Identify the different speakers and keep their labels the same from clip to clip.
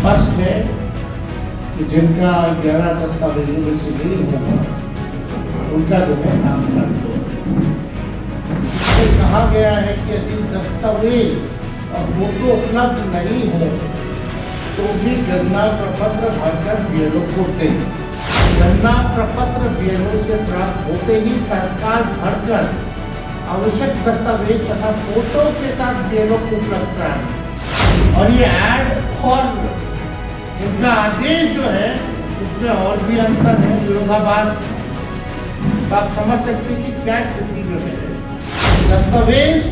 Speaker 1: स्पष्ट है कि जिनका 11 दस्तावेजों में से नहीं होगा उनका जो है नाम काट दो। कहा गया है कि यदि दस्तावेज और फोटो उपलब्ध नहीं हो तो भी गणना प्रपत्र भरकर बीएलओ को दें। गणना प्रपत्र बीएलओ से प्राप्त होते ही तत्काल भरकर आवश्यक दस्तावेज तथा फोटो के साथ बीएलओ को उपलब्ध कराएं। और ये ऐड और इनका आदेश जो है उसमें और भी अंतर है, विरोधाभास। आप समझ सकते हैं कि क्या स्थिति में है। दस्तावेज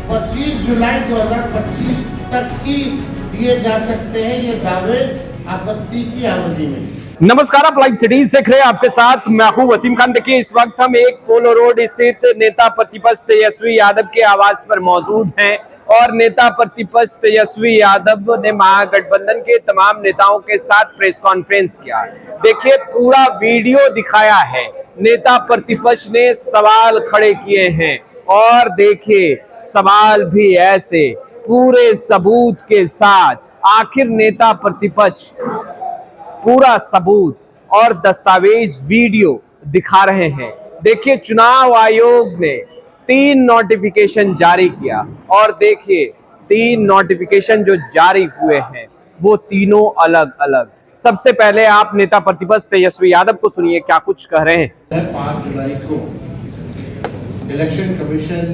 Speaker 1: 25 जुलाई 2025 तक ही दिए जा सकते हैं, ये दावे आपत्ति की अवधि में।
Speaker 2: नमस्कार, आप लाइव सिटीज देख रहे हैं, आपके साथ मैं हूं वसीम खान। देखिए, इस वक्त हम एक पोलो रोड स्थित नेता प्रतिपक्ष तेजस्वी यादव के आवास पर मौजूद हैं और नेता प्रतिपक्ष तेजस्वी यादव ने महागठबंधन के तमाम नेताओं के साथ प्रेस कॉन्फ्रेंस किया। देखिए, पूरा वीडियो दिखाया है, नेता प्रतिपक्ष ने सवाल खड़े किए हैं और देखिए सवाल भी ऐसे पूरे सबूत के साथ। आखिर नेता प्रतिपक्ष पूरा सबूत और दस्तावेज वीडियो दिखा रहे हैं। देखिए, चुनाव आयोग ने 3 नोटिफिकेशन जारी किया और देखिए 3 नोटिफिकेशन जो जारी हुए हैं वो तीनों अलग अलग। सबसे पहले आप नेता प्रतिपक्ष तेजस्वी यादव को सुनिए क्या कुछ कह रहे हैं।
Speaker 1: 5 जुलाई को इलेक्शन कमीशन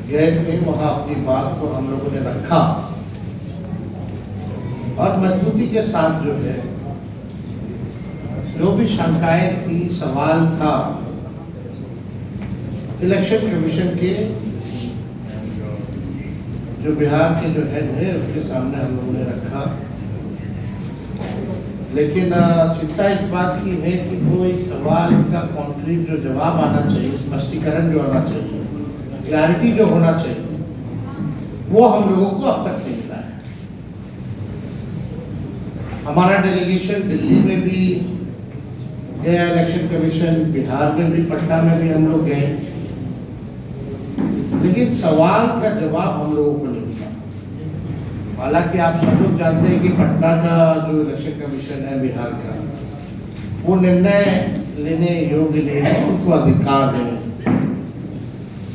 Speaker 1: गए थे, वहां अपनी बात को हम लोगों ने रखा और मजबूती के साथ जो है जो भी शंकाएं थी, सवाल था, इलेक्शन कमीशन के जो बिहार के जो हेड है उसके सामने हम लोगों ने रखा। लेकिन चिंता इस बात की है कि वो इस सवाल का कॉन्क्रीट जो जवाब आना चाहिए, स्पष्टीकरण जो आना चाहिए, क्लैरिटी जो होना चाहिए, वो हम लोगों को अब तक नहीं मिला है। हमारा डेलीगेशन दिल्ली में भी गया, इलेक्शन कमीशन, बिहार में भी, पटना में भी हम लोग गए, लेकिन सवाल का जवाब हम लोगों को नहीं मिला। हालांकि आप सब लोग जानते हैं कि पटना का जो इलेक्शन कमीशन है बिहार का, वो निर्णय लेने योग्य नहीं है, उनको अधिकार नहीं।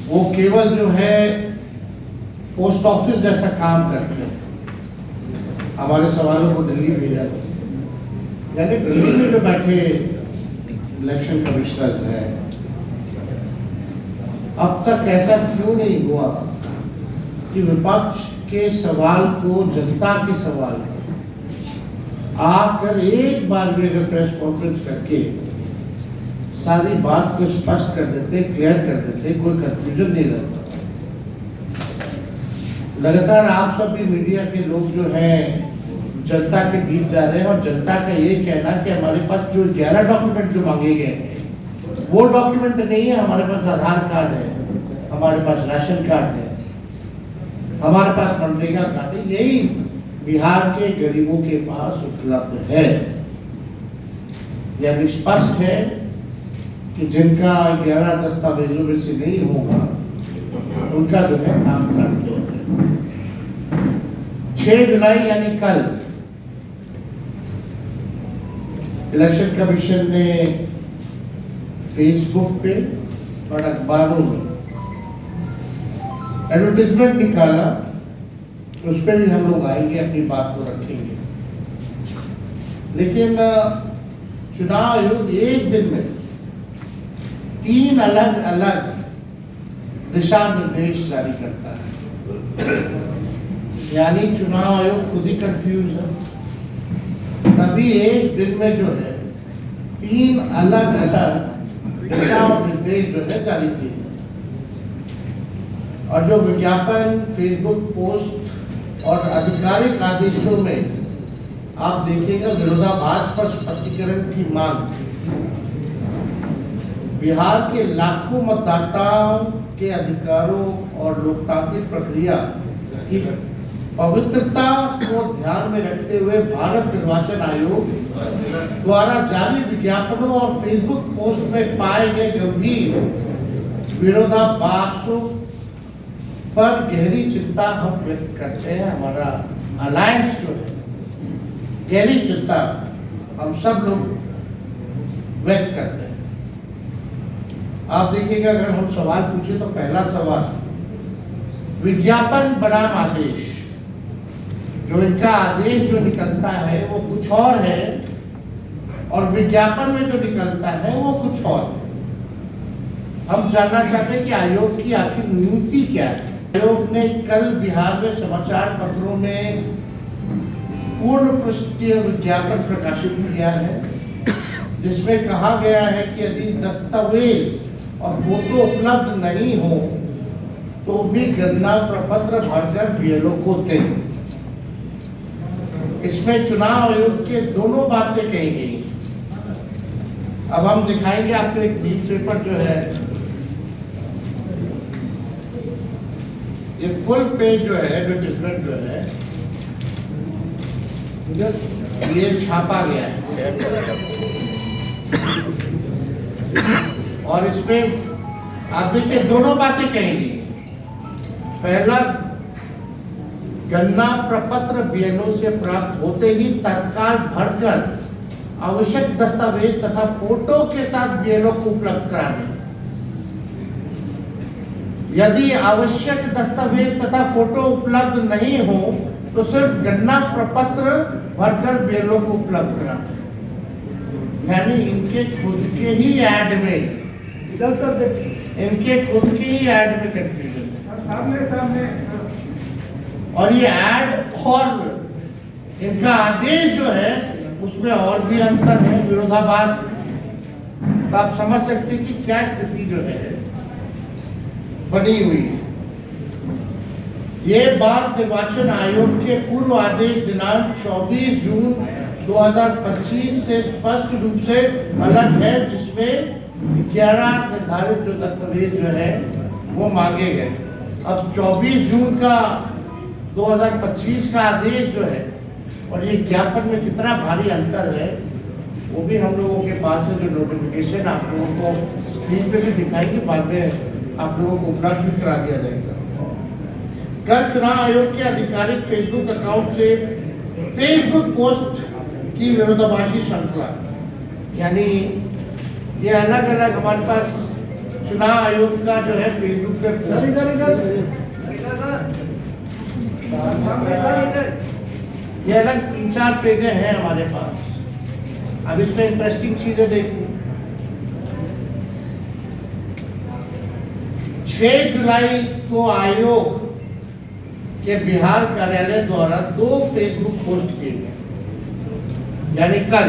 Speaker 1: वो केवल जो है पोस्ट ऑफिस जैसा काम करते हैं, हमारे सवालों को दिल्ली भेजा। यानी दिल्ली में जो बैठे इलेक्शन कमिश्नर्स हैं, अब तक ऐसा क्यों नहीं हुआ कि विपक्ष के सवाल को, जनता के सवाल को आकर एक बार भी अगर प्रेस कॉन्फ्रेंस करके सारी बात को स्पष्ट कर देते, क्लियर कर देते, कोई कंफ्यूजन नहीं रहता। लगातार आप सब भी मीडिया के लोग जो हैं जनता के बीच जा रहे हैं और जनता का ये कहना कि हमारे पास जो 11 डॉक्यूमेंट जो मांगे गए हैं वो डॉक्यूमेंट नहीं है। हमारे पास आधार कार्ड है, हमारे पास राशन कार्ड है, हमारे पास मनरेगा कार्ड है, यही बिहार के गरीबों के पास उपलब्ध है। यह स्पष्ट है कि जिनका 11 दस्तावेजों में से नहीं होगा उनका जो है नाम काट दो। 6 जुलाई यानी कल इलेक्शन कमीशन ने फेसबुक पे और अखबारों में एडवर्टाइजमेंट निकाला, उस पर भी हम लोग आएंगे, अपनी बात को रखेंगे। लेकिन चुनाव आयोग एक दिन में 3 अलग अलग दिशा निर्देश जारी करता है, यानी चुनाव आयोग खुद ही कंफ्यूज है। तभी एक दिन में जो है 3 अलग अलग दिशा निर्देश जो है जारी किए गए और जो विज्ञापन, फेसबुक पोस्ट और आधिकारिक आदेशों में आप देखिएगा विरोधाभास पर स्पष्टीकरण की मांग। बिहार के लाखों मतदाताओं के अधिकारों और लोकतांत्रिक प्रक्रिया की पवित्रता को ध्यान में रखते हुए भारत निर्वाचन आयोग द्वारा जारी विज्ञापनों और फेसबुक पोस्ट में पाए गए गंभीर विरोधाभासों पर गहरी चिंता हम व्यक्त करते हैं। हमारा अलायंस जो है, गहरी चिंता हम सब लोग व्यक्त करते हैं। आप देखिएगा, अगर हम सवाल पूछे तो पहला सवाल, विज्ञापन बनाम आदेश, जो इनका आदेश जो निकलता है वो कुछ और है और विज्ञापन में जो निकलता है वो कुछ और है। हम जानना चाहते हैं कि आयोग की आखिर नीति क्या है। आयोग ने कल बिहार में समाचार पत्रों में पूर्ण पृष्ठीय विज्ञापन प्रकाशित किया है, जिसमें कहा गया है कि यदि दस्तावेज और फोटो उपलब्ध नहीं हो तो भी गणना प्रपत्र भरकर बीएलओ को दें। इसमें चुनाव आयोग के दोनों बातें कही गई। अब हम दिखाएंगे आपको एक न्यूज़पेपर जो है, ये फुल पेज जो है, एडवर्टाइजमेंट जो है, ये छापा गया है और इसमें आप देखिए दोनों बातें कहेंगी। पहला, गणना प्रपत्र बीएलओ से प्राप्त होते ही तत्काल भरकर आवश्यक दस्तावेज तथा फोटो के साथ बीएलओ को उपलब्ध करा दें। यदि आवश्यक दस्तावेज तथा फोटो उपलब्ध नहीं हो तो सिर्फ गणना प्रपत्र भरकर बीएलओ को उपलब्ध करा दें। यानी इनके खुद के ही ऐड में, इनके खुद के ही ऐड में कंफ्यूजन सामने और ये ऐड और इनका आदेश जो है उसमें और भी अंतर है, विरोधाभास। तो आप समझ सकते हैं कि क्या स्थिति जो है बनी हुई है। ये बात निर्वाचन आयोग के पूर्व आदेश दिनांक 24 जून 2025 से स्पष्ट रूप से अलग है, जिसमें 11 निर्धारित जो दस्तावेज जो है वो मांगे गए। अब 24 जून का 2025 का आदेश जो है और ये ज्ञापन में कितना भारी अंतर है वो भी हम लोगों के पास है। जो नोटिफिकेशन आप लोगों को स्क्रीन पे भी दिखाएंगे, बाद में आप लोगों को उपलब्ध भी करा दिया जाएगा। कल चुनाव आयोग के आधिकारिक फेसबुक अकाउंट से फेसबुक पोस्ट की विरोधाभासी श्रृंखला, यानी ये अलग अलग हमारे पास चुनाव आयोग का जो है फेसबुक पे ये अलग 3-4 पेजें हैं हमारे पास। अब इसमें इंटरेस्टिंग चीजें देखिए। 6 जुलाई को आयोग के बिहार कार्यालय द्वारा 2 फेसबुक पोस्ट किए गए, यानी कल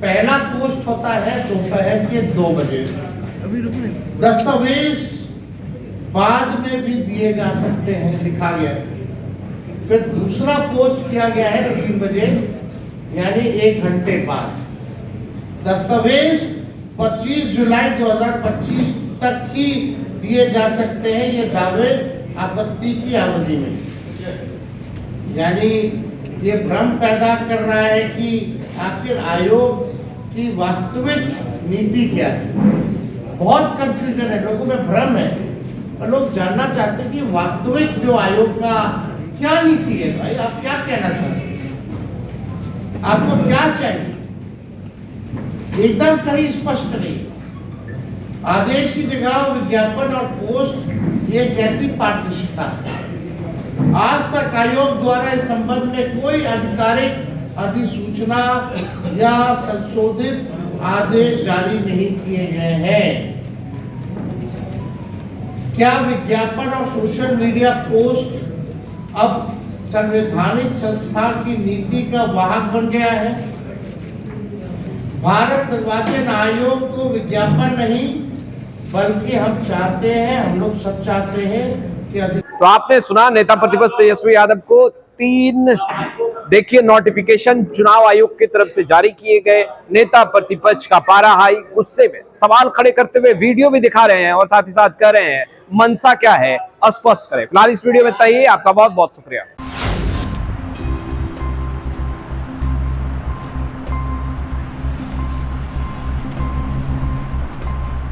Speaker 1: पहला पोस्ट होता है दोपहर के 2 बजे। दस्तावेज बाद में भी दिए जा सकते हैं, लिखा गया है। फिर दूसरा पोस्ट किया गया है 3 बजे, यानी 1 घंटे बाद। दस्तावेज 25 जुलाई 2025 तक ही दिए जा सकते हैं, ये दावे आपत्ति की अवधि में। यानी ये भ्रम पैदा कर रहा है कि आखिर आयोग की वास्तविक नीति क्या है। बहुत कंफ्यूजन है, लोगों में भ्रम है और लोग जानना चाहते हैं कि वास्तविक जो आयोग का क्या नीति है। भाई आप क्या कहना चाहते हैं, आपको क्या चाहिए? एकदम कहीं स्पष्ट नहीं। आदेश की जगह विज्ञापन और पोस्ट, ये कैसी पारदर्शिता है? आज तक आयोग द्वारा इस संबंध में कोई आधिकारिक अधिसूचना या संशोधित आदेश जारी नहीं किए गए हैं। क्या विज्ञापन और सोशल मीडिया पोस्ट अब संवैधानिक संस्था की नीति का वाहक बन गया है? भारत निर्वाचन आयोग को विज्ञापन नहीं, बल्कि हम चाहते हैं, हम लोग सब चाहते हैं कि
Speaker 2: तो आपने सुना नेता प्रतिपक्ष तेजस्वी यादव को 3 देखिए नोटिफिकेशन चुनाव आयोग की तरफ से जारी किए गए। नेता प्रतिपक्ष का पारा हाई, गुस्से में सवाल खड़े करते हुए वीडियो भी दिखा रहे हैं और साथ ही साथ कह रहे हैं मंशा क्या है स्पष्ट करें। फिलहाल इस वीडियो में इतना ही। आपका बहुत बहुत शुक्रिया।